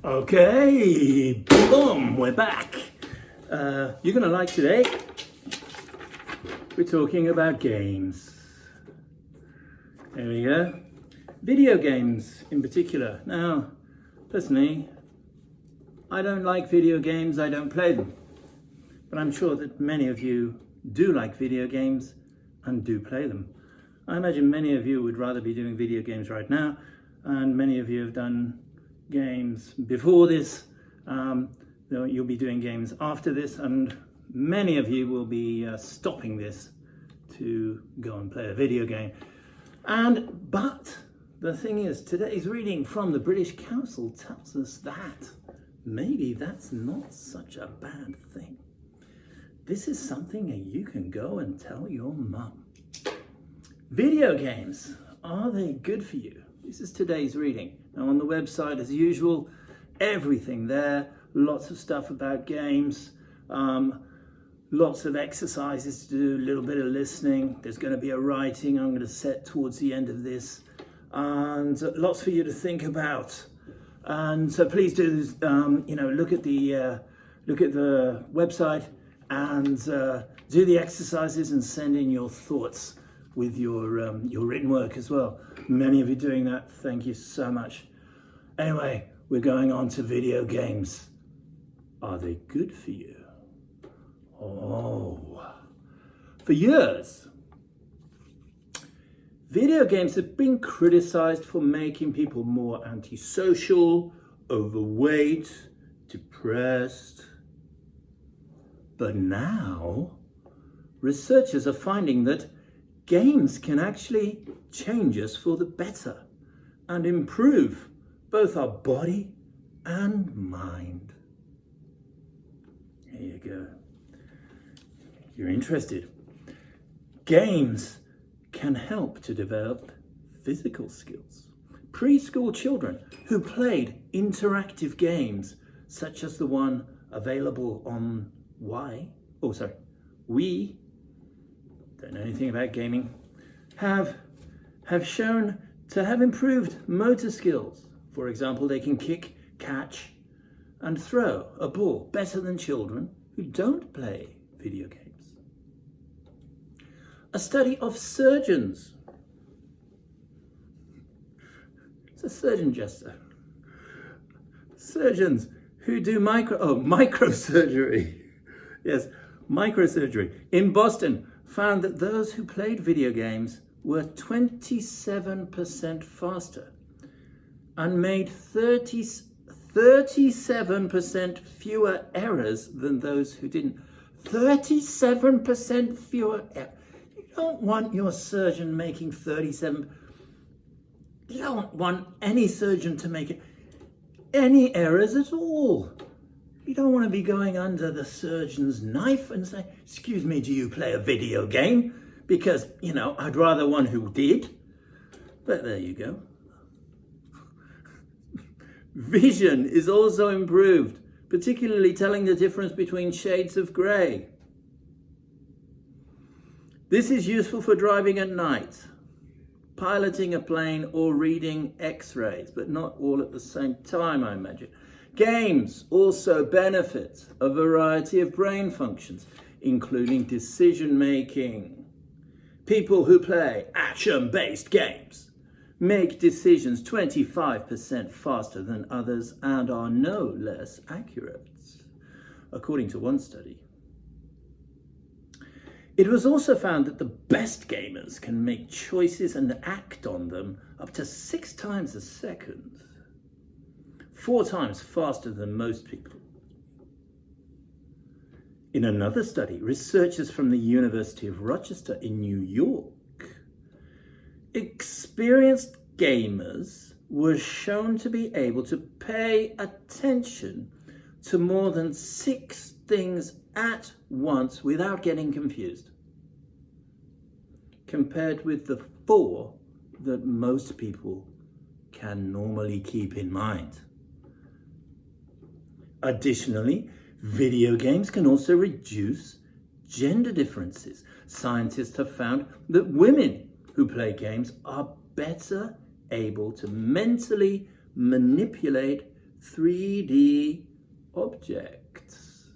Okay, boom, we're back. You're gonna like today. We're talking about games. There we go. Video games in particular. Now, personally, I don't like video games, I don't play them. But I'm sure that many of you do like video games and do play them. I imagine many of you would rather be doing video games right now, and many of you have done games before this. You'll be doing games after this, and many of you will be stopping this to go and play a video game. But the thing is, today's reading from the British Council tells us that maybe that's not such a bad thing. This is something that you can go and tell your mum. Video games, are they good for you? This is today's reading. Now on the website, as usual, everything there, lots of stuff about games, lots of exercises to do, a little bit of listening. There's going to be a writing I'm going to set towards the end of this, and lots for you to think about. And so please do, look at the website and do the exercises and send in your thoughts with your written work as well. Many of you doing that. Thank you so much. Anyway, we're going on to video games. Are they good for you? Oh, for years, video games have been criticized for making people more antisocial, overweight, depressed. But now, researchers are finding that games can actually change us for the better and improve both our body and mind. Here you go. You're interested. Games can help to develop physical skills. Preschool children who played interactive games, such as the one available on Wii, don't know anything about gaming, have shown to have improved motor skills. For example, they can kick, catch, and throw a ball better than children who don't play video games. A study of surgeons. It's a surgeon gesture. Surgeons who do microsurgery. Yes, microsurgery in Boston found that those who played video games were 27% faster and made 37% fewer errors than those who didn't. 37% fewer errors. You don't want your surgeon making 37. You don't want any surgeon to make any errors at all. You don't want to be going under the surgeon's knife and say, "Excuse me, do you play a video game? Because, I'd rather one who did." But there you go. Vision is also improved, particularly telling the difference between shades of grey. This is useful for driving at night, piloting a plane, or reading X-rays, but not all at the same time, I imagine. Games also benefit a variety of brain functions, including decision-making. People who play action-based games make decisions 25% faster than others and are no less accurate, according to one study. It was also found that the best gamers can make choices and act on them up to 6 times a second, 4 times faster than most people. In another study, researchers from the University of Rochester in New York, experienced gamers were shown to be able to pay attention to more than 6 things at once without getting confused, compared with the 4 that most people can normally keep in mind. Additionally, video games can also reduce gender differences. Scientists have found that women who play games are better able to mentally manipulate 3D objects.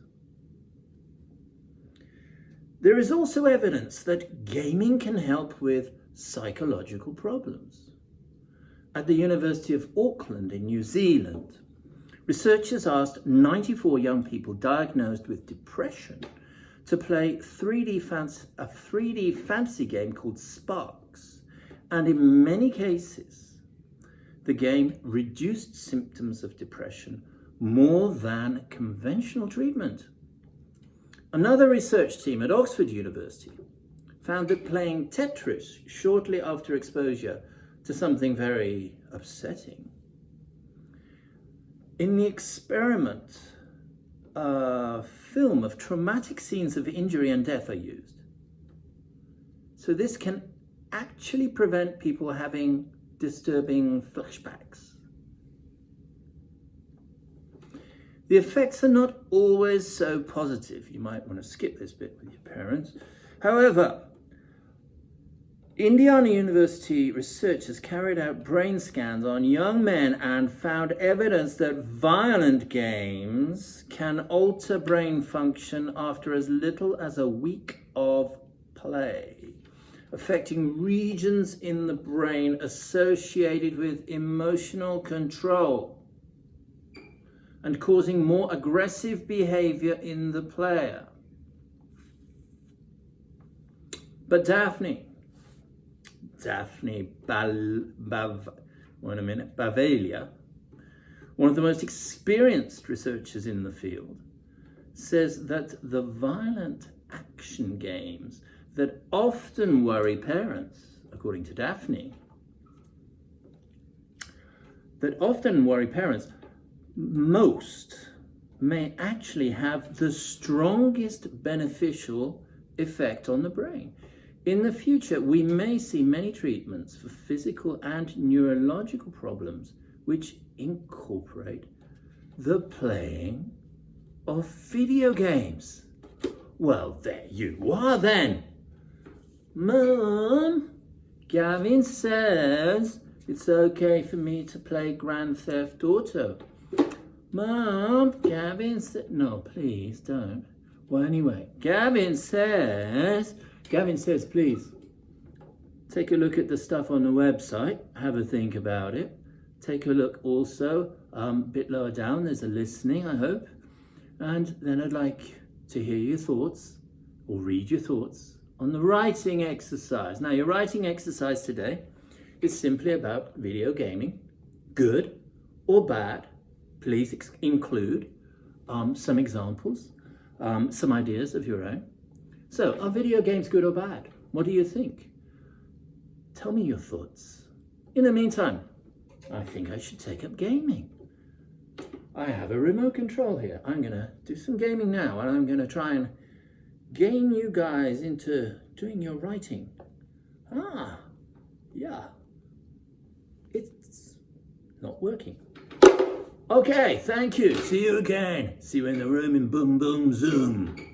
There is also evidence that gaming can help with psychological problems. At the University of Auckland in New Zealand, researchers asked 94 young people diagnosed with depression to play a 3D fantasy game called Sparks, and in many cases, the game reduced symptoms of depression more than conventional treatment. Another research team at Oxford University found that playing Tetris shortly after exposure to something very upsetting. In the experiment, a film of traumatic scenes of injury and death are used. So this can actually prevent people having disturbing flashbacks. The effects are not always so positive. You might want to skip this bit with your parents. However, Indiana University researchers carried out brain scans on young men and found evidence that violent games can alter brain function after as little as a week of play, affecting regions in the brain associated with emotional control and causing more aggressive behavior in the player. But Daphne Bavalia, one of the most experienced researchers in the field, says that the violent action games that often worry parents, according to Daphne, most may actually have the strongest beneficial effect on the brain. In the future, we may see many treatments for physical and neurological problems which incorporate the playing of video games. Well, there you are then. Mum, Gavin says it's okay for me to play Grand Theft Auto. Mum, Gavin said, no, please don't. Well, anyway, Gavin says, please, take a look at the stuff on the website, have a think about it. Take a look also, a bit lower down, there's a listening, I hope. And then I'd like to hear your thoughts, or read your thoughts, on the writing exercise. Now, your writing exercise today is simply about video gaming, good or bad. Please include some examples, some ideas of your own. So, are video games good or bad? What do you think? Tell me your thoughts. In the meantime, I think I should take up gaming. I have a remote control here. I'm going to do some gaming now, and I'm going to try and game you guys into doing your writing. Yeah. It's not working. Okay, thank you. See you again. See you in the room in Boom Boom Zoom.